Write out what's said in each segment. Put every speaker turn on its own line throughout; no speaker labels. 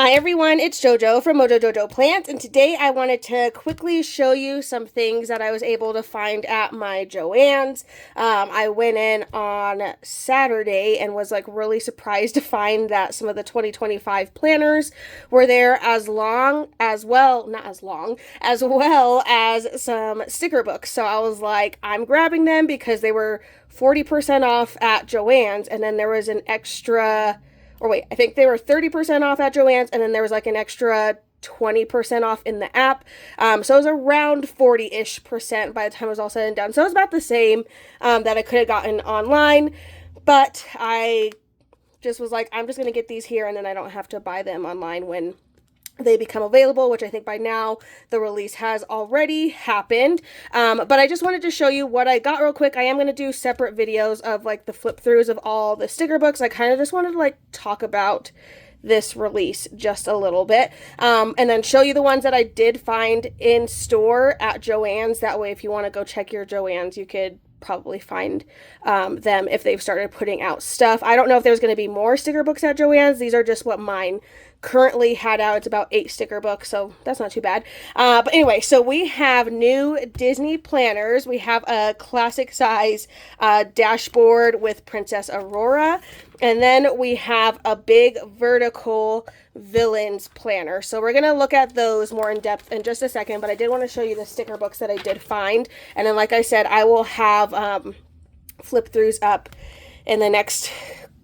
Hi everyone, it's JoJo from Mojo Jojo Plants, and today I wanted to quickly show you some things that I was able to find at my Joann's. I went in on Saturday and was like really surprised to find that some of the 2025 planners were there, as long as well, not as long, as well as some sticker books. So I was like, I'm grabbing them because they were 40% off at Joann's, and then there was an extra, or wait, I think they were 30% off at Joann's, and then there was like an extra 20% off in the app. So it was around 40-ish percent by the time it was all said and done. So it was about the same that I could have gotten online, but I just was like, I'm just going to get these here, and then I don't have to buy them online when they become available, which I think by now the release has already happened. But I just wanted to show you what I got real quick. I am going to do separate videos of like the flip throughs of all the sticker books. I kind of just wanted to like talk about this release just a little bit, and then show you the ones that I did find in store at Joann's. That way, if you want to go check your Joann's, you could probably find them if they've started putting out stuff. I don't know if there's going to be more sticker books at Joann's. These are just what mine currently had out. It's about 8 sticker books, so that's not too bad. But anyway, so we have new Disney planners. We have a classic size dashboard with Princess Aurora, and then we have a big vertical villains planner. So we're going to look at those more in depth in just a second, but I did want to show you the sticker books that I did find. And then, like I said, I will have flip throughs up in the next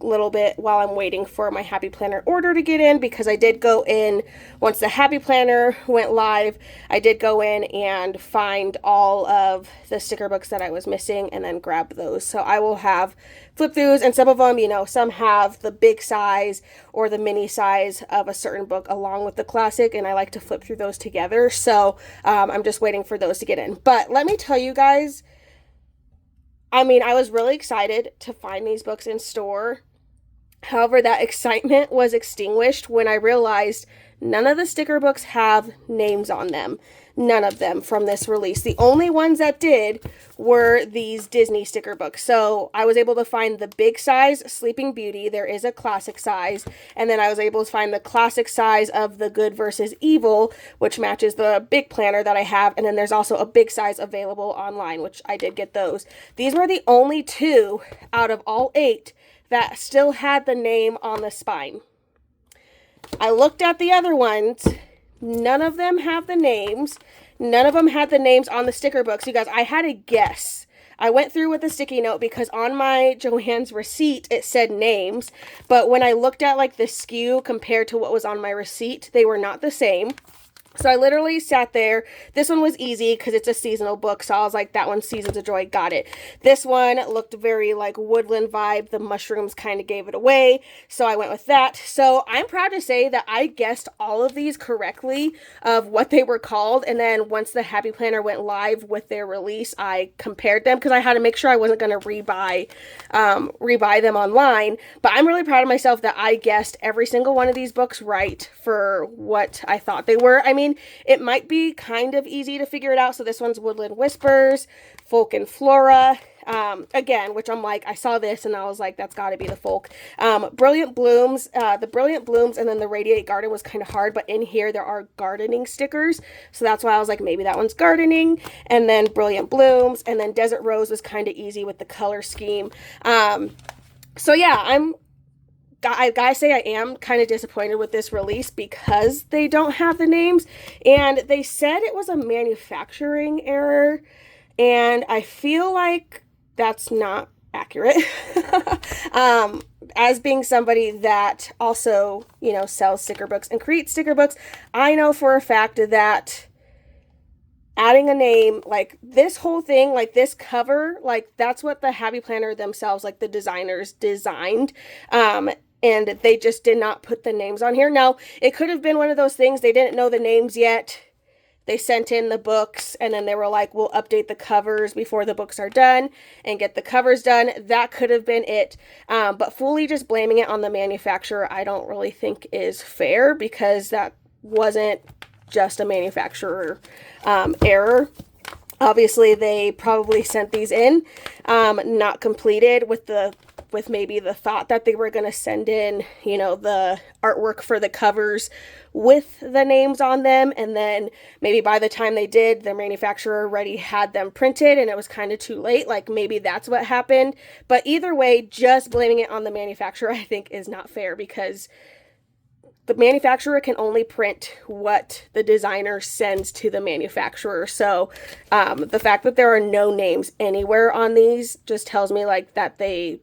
little bit while I'm waiting for my Happy Planner order to get in, because I did go in once the Happy Planner went live. I did go in and find all of the sticker books that I was missing and then grab those. So I will have flip throughs, and some of them, you know, some have the big size or the mini size of a certain book along with the classic, and I like to flip through those together. So I'm just waiting for those to get in. But let me tell you guys, I mean, I was really excited to find these books in store. However, that excitement was extinguished when I realized none of the sticker books have names on them. None of them from this release. The only ones that did were these Disney sticker books. So I was able to find the big size Sleeping Beauty. There is a classic size. And then I was able to find the classic size of the Good versus Evil, which matches the big planner that I have. And then there's also a big size available online, which I did get those. These were the only 2 out of all 8 that still had the name on the spine. I looked at the other ones. None of them have the names. None of them had the names on the sticker books. You guys, I had a guess. I went through with a sticky note because on my Joann's receipt, it said names. But when I looked at like the SKU compared to what was on my receipt, they were not the same. So I literally sat there. This one was easy because it's a seasonal book. So I was like, that one's Seasons of Joy. Got it. This one looked very like woodland vibe. The mushrooms kind of gave it away. So I went with that. So I'm proud to say that I guessed all of these correctly of what they were called. And then once the Happy Planner went live with their release, I compared them because I had to make sure I wasn't going to rebuy them online. But I'm really proud of myself that I guessed every single one of these books right for what I thought they were. I mean, it might be kind of easy to figure it out. So this one's Woodland Whispers, Folk and Flora, again, which I'm like, I saw this and I was like, that's got to be the folk. Brilliant Blooms, the Brilliant Blooms, and then the Radiate Garden was kind of hard, but in here there are gardening stickers. So that's why I was like, maybe that one's gardening. And then Brilliant Blooms, and then Desert Rose was kind of easy with the color scheme. So yeah, I gotta say I am kind of disappointed with this release because they don't have the names, and they said it was a manufacturing error, and I feel like that's not accurate. As being somebody that also, you know, sells sticker books and creates sticker books, I know for a fact that adding a name, like this whole thing, like this cover, like that's what the Happy Planner themselves, like the designers designed. And they just did not put the names on here. Now, it could have been one of those things. They didn't know the names yet. They sent in the books, and then they were like, we'll update the covers before the books are done and get the covers done. That could have been it. But fully just blaming it on the manufacturer, I don't really think is fair, because that wasn't just a manufacturer error. Obviously, they probably sent these in, not completed with maybe the thought that they were going to send in, the artwork for the covers with the names on them. And then maybe by the time they did, the manufacturer already had them printed and it was kind of too late. Like maybe that's what happened. But either way, just blaming it on the manufacturer, I think, is not fair because the manufacturer can only print what the designer sends to the manufacturer. So the fact that there are no names anywhere on these just tells me like that they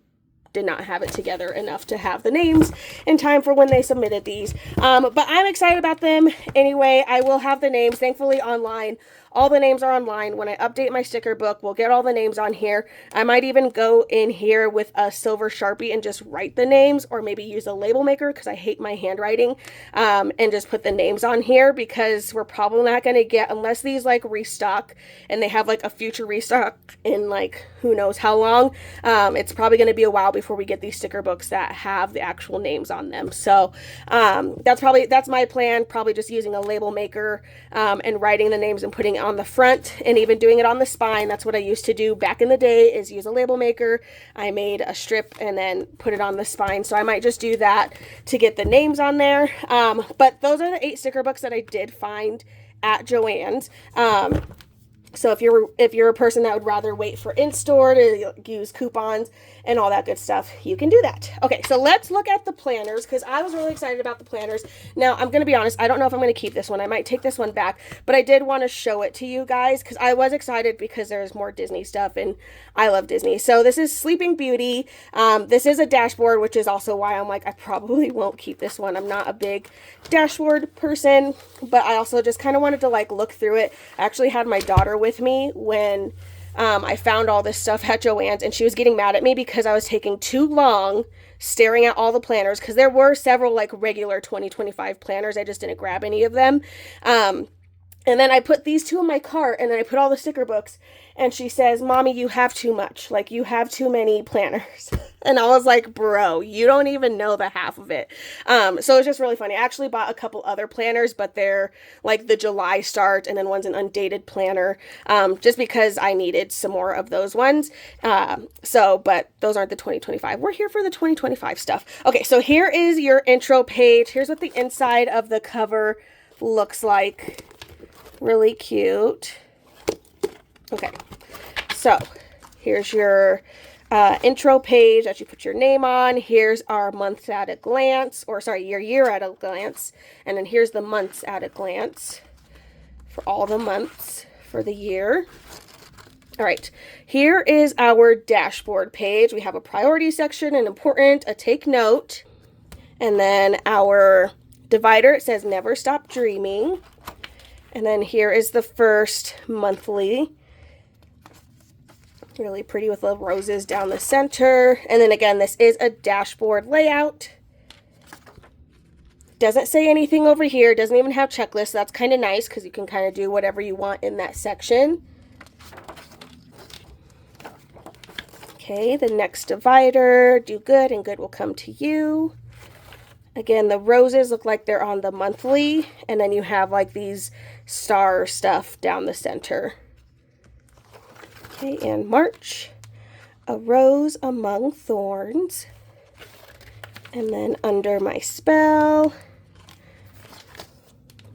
did not have it together enough to have the names in time for when they submitted these. But I'm excited about them anyway. I will have the names, thankfully, online. All the names are online. When I update my sticker book, we'll get all the names on here. I might even go in here with a silver Sharpie and just write the names, or maybe use a label maker because I hate my handwriting, and just put the names on here because we're probably not going to get, unless these like restock and they have like a future restock in like who knows how long, it's probably going to be a while before we get these sticker books that have the actual names on them. So that's my plan, probably just using a label maker and writing the names and putting it on the front and even doing it on the spine. That's what I used to do back in the day, is use a label maker. I made a strip and then put it on the spine. So I might just do that to get the names on there. But those are the 8 sticker books that I did find at Joann's. So if you're a person that would rather wait for in-store to use coupons and all that good stuff, you can do that. Okay, so let's look at the planners because I was really excited about the planners. Now, I'm going to be honest, I don't know if I'm going to keep this one. I might take this one back, but I did want to show it to you guys because I was excited because there's more Disney stuff and I love Disney. So this is Sleeping Beauty. This is a dashboard, which is also why I'm like, I probably won't keep this one. I'm not a big dashboard person, but I also just kind of wanted to like look through it. I actually had my daughter with me when I found all this stuff at Joann's, and she was getting mad at me because I was taking too long staring at all the planners because there were several like regular 2025 planners. I just didn't grab any of them. And then I put these 2 in my cart, and then I put all the sticker books, and she says, "Mommy, you have too much. Like, you have too many planners." And I was like, bro, you don't even know the half of it. So it's just really funny. I actually bought a couple other planners, but they're like the July start, and then one's an undated planner, just because I needed some more of those ones. But those aren't the 2025. We're here for the 2025 stuff. Okay, so here is your intro page. Here's what the inside of the cover looks like. Really cute. Okay, so here's your intro page that you put your name on. Here's our months at a glance, or sorry, your year at a glance. And then here's the months at a glance for all the months for the year. All right, here is our dashboard page. We have a priority section, an important, a take note, and then our divider. It says never stop dreaming. And then here is the first monthly. Really pretty with little roses down the center. And then again, this is a dashboard layout. Doesn't say anything over here. Doesn't even have checklists. That's kind of nice because you can kind of do whatever you want in that section. Okay, the next divider. Do good and good will come to you. Again, the roses look like they're on the monthly, and then you have like these star stuff down the center. Okay, and March, a rose among thorns. And then under my spell,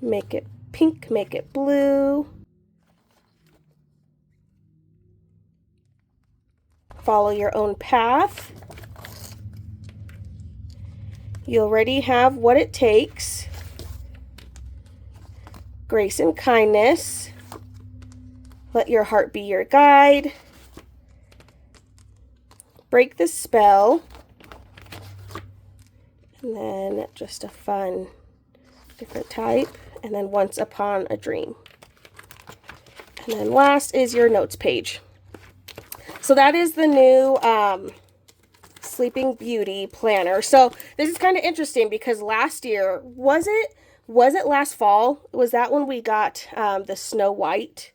make it pink, make it blue. Follow your own path. You already have what it takes. Grace and kindness. Let your heart be your guide. Break the spell. And then just a fun different type. And then once upon a dream. And then last is your notes page. So that is the new Sleeping Beauty planner. So this is kind of interesting because last year, was it last fall? Was that when we got the Snow White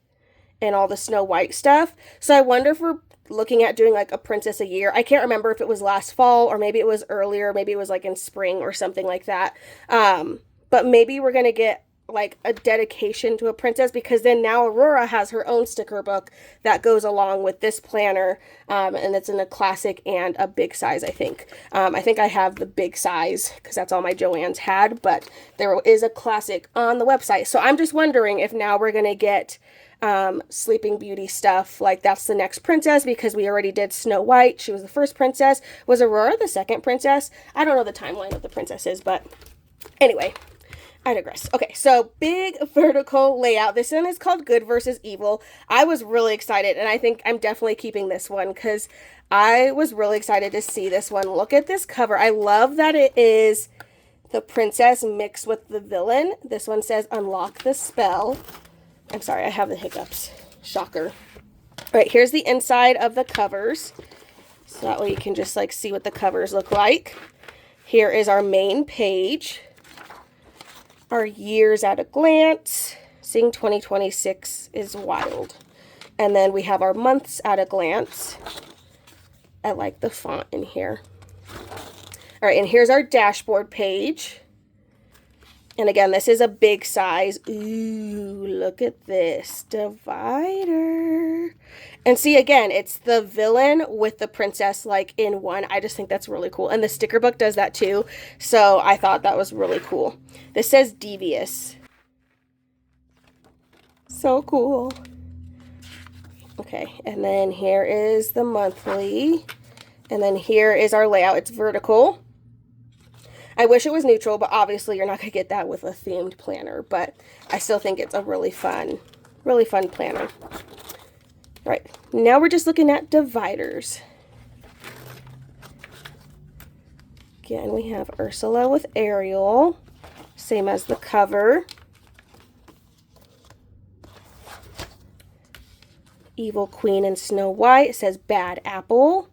and all the Snow White stuff? So I wonder if we're looking at doing like a princess a year. I can't remember if it was last fall or maybe it was earlier. Maybe it was like in spring or something like that. But maybe we're going to get like a dedication to a princess, because then now Aurora has her own sticker book that goes along with this planner, and it's in a classic and a big size, I think. I think I have the big size because that's all my Joanns had, but there is a classic on the website. So I'm just wondering if now we're going to get Sleeping Beauty stuff, like that's the next princess, because we already did Snow White. She was the first princess. Was Aurora the second princess? I don't know the timeline of the princesses, but anyway, I digress. Okay, so big vertical layout. This one is called Good versus Evil. I was really excited, and I think I'm definitely keeping this one because I was really excited to see this one. Look at this cover. I love that it is the princess mixed with the villain. This one says unlock the spell. I'm sorry, I have the hiccups. Shocker. All right, here's the inside of the covers. So that way you can just like see what the covers look like. Here is our main page. Our years at a glance. Seeing 2026 is wild. And then we have our months at a glance. I like the font in here. All right, and here's our dashboard page. And again, this is a big size. Ooh, look at this divider. And see, again, it's the villain with the princess like in one. I just think that's really cool. And the sticker book does that too. So I thought that was really cool. This says Devious. So cool. Okay, and then here is the monthly. And then here is our layout. It's vertical. I wish it was neutral, but obviously you're not going to get that with a themed planner. But I still think it's a really fun planner. All right, now we're just looking at dividers. Again, we have Ursula with Ariel, same as the cover. Evil Queen and Snow White. It says Bad Apple.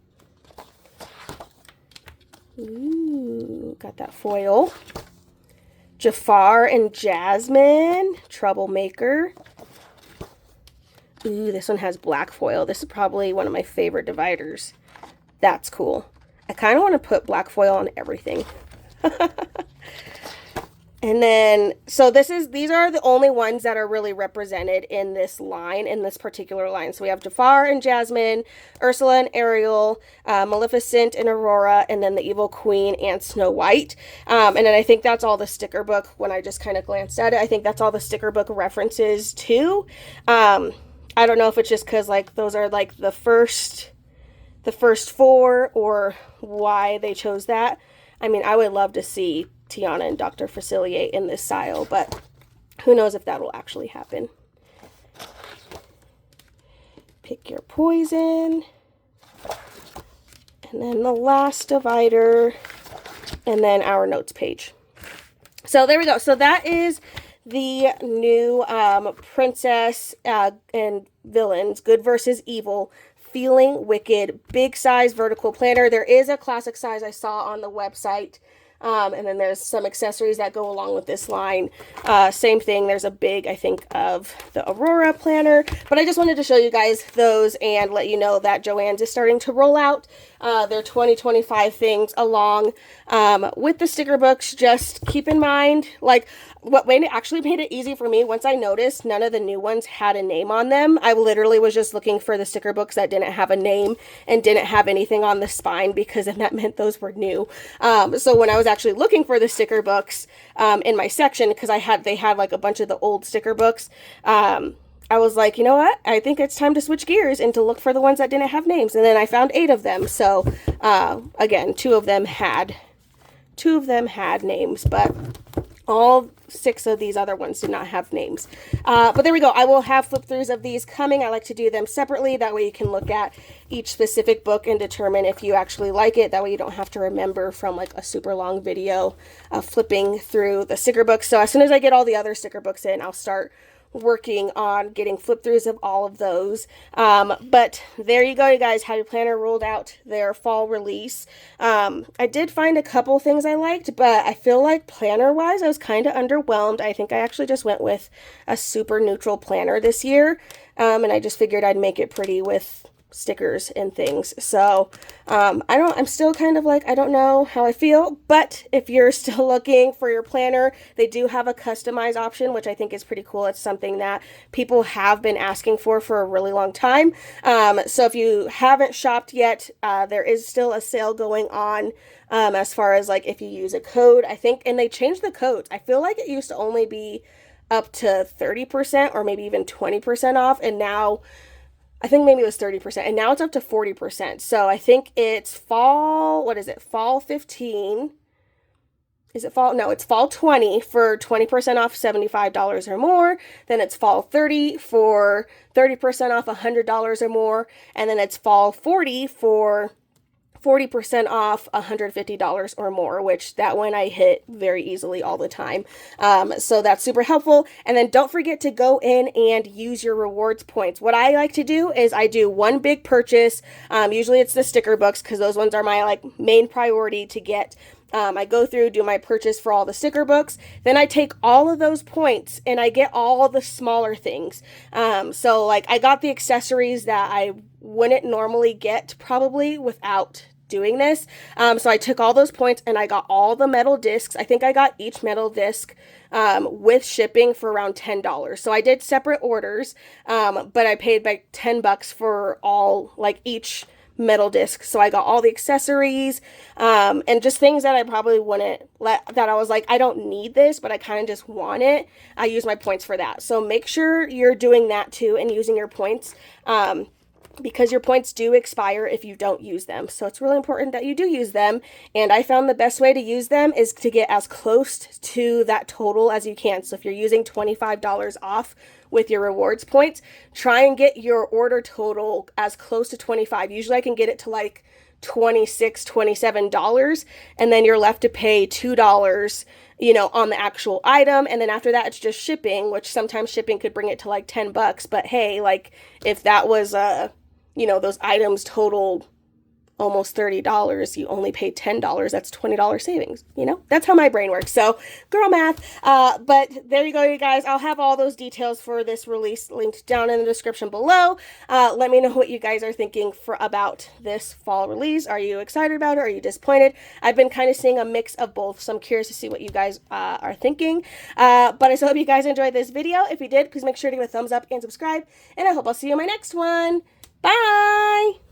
Ooh, got that foil. Jafar and Jasmine, Troublemaker. Ooh, this one has black foil. This is probably one of my favorite dividers. That's cool. I kind of want to put black foil on everything. And then, so these are the only ones that are really represented in this line, in this particular line. So we have Jafar and Jasmine, Ursula and Ariel, Maleficent and Aurora, and then the Evil Queen and Snow White. And then I think that's all the sticker book, when I just kind of glanced at it, I think that's all the sticker book references too. I don't know if it's just because like those are like the first four, or why they chose that. I mean, I would love to see Tiana and Dr. Facilier in this style, but who knows if that will actually happen. Pick your poison. And then the last divider. And then our notes page. So there we go. So that is the new princess and villains, Good versus Evil, Feeling Wicked, big size vertical planner. There is a classic size I saw on the website. And then there's some accessories that go along with this line. Same thing, there's a big, I think, of the Aurora planner. But I just wanted to show you guys those and let you know that Joann's is starting to roll out their 2025 things along with the sticker books. Just keep in mind, like, what actually made it easy for me, once I noticed none of the new ones had a name on them, I literally was just looking for the sticker books that didn't have a name and didn't have anything on the spine, because then that meant those were new. So when I was actually looking for the sticker books in my section, because they had like a bunch of the old sticker books, I was like, you know what? I think it's time to switch gears and to look for the ones that didn't have names. And then I found 8 of them. So again, 2 of them had names, but all 6 of these other ones did not have names. But there we go. I will have flip throughs of these coming. I like to do them separately. That way you can look at each specific book and determine if you actually like it. That way you don't have to remember from like a super long video of flipping through the sticker books. So as soon as I get all the other sticker books in, I'll start working on getting flip throughs of all of those. But there you go, you guys. Happy Planner rolled out their fall release. I did find a couple things I liked, but I feel like planner wise I was kind of underwhelmed. I think I actually just went with a super neutral planner this year, and I just figured I'd make it pretty with stickers and things. So I'm still kind of like, I don't know how I feel, but if you're still looking for your planner, they do have a customized option, which I think is pretty cool. It's something that people have been asking for a really long time. So if you haven't shopped yet, there is still a sale going on. As far as like if you use a code, I think, and they changed the codes. I feel like it used to only be up to 30% or maybe even 20% off, and now I think maybe it was 30%, and now it's up to 40%. So I think it's fall, what is it? Fall 15. Is it fall? No, it's fall 20 for 20% off $75 or more. Then it's fall 30 for 30% off $100 or more. And then it's fall 40 for 40% off $150 or more, which that one I hit very easily all the time. So that's super helpful. And then don't forget to go in and use your rewards points. What I like to do is I do one big purchase. Usually it's the sticker books because those ones are my like main priority to get. I go through, do my purchase for all the sticker books. Then I take all of those points and I get all the smaller things. So like I got the accessories that I wouldn't normally get probably without doing this. So I took all those points and I got all the metal discs. I think I got each metal disc with shipping for around $10. So I did separate orders, but I paid like $10 for all, like each metal disc. So I got all the accessories and just things that I probably wouldn't that I was like, I don't need this, but I kind of just want it. I use my points for that. So make sure you're doing that too and using your points. Because your points do expire if you don't use them. So it's really important that you do use them. And I found the best way to use them is to get as close to that total as you can. So if you're using $25 off with your rewards points, try and get your order total as close to 25. Usually I can get it to like $26, $27, and then you're left to pay $2, you know, on the actual item. And then after that, it's just shipping, which sometimes shipping could bring it to like $10. But hey, like if that was, you know, those items total almost $30, you only paid $10. That's $20 savings. You know, that's how my brain works. So girl math. But there you go, you guys. I'll have all those details for this release linked down in the description below. Let me know what you guys are thinking about this fall release. Are you excited about it? Are you disappointed? I've been kind of seeing a mix of both, so I'm curious to see what you guys are thinking. But I still hope you guys enjoyed this video. If you did, please make sure to give a thumbs up and subscribe. And I hope I'll see you in my next one. Bye!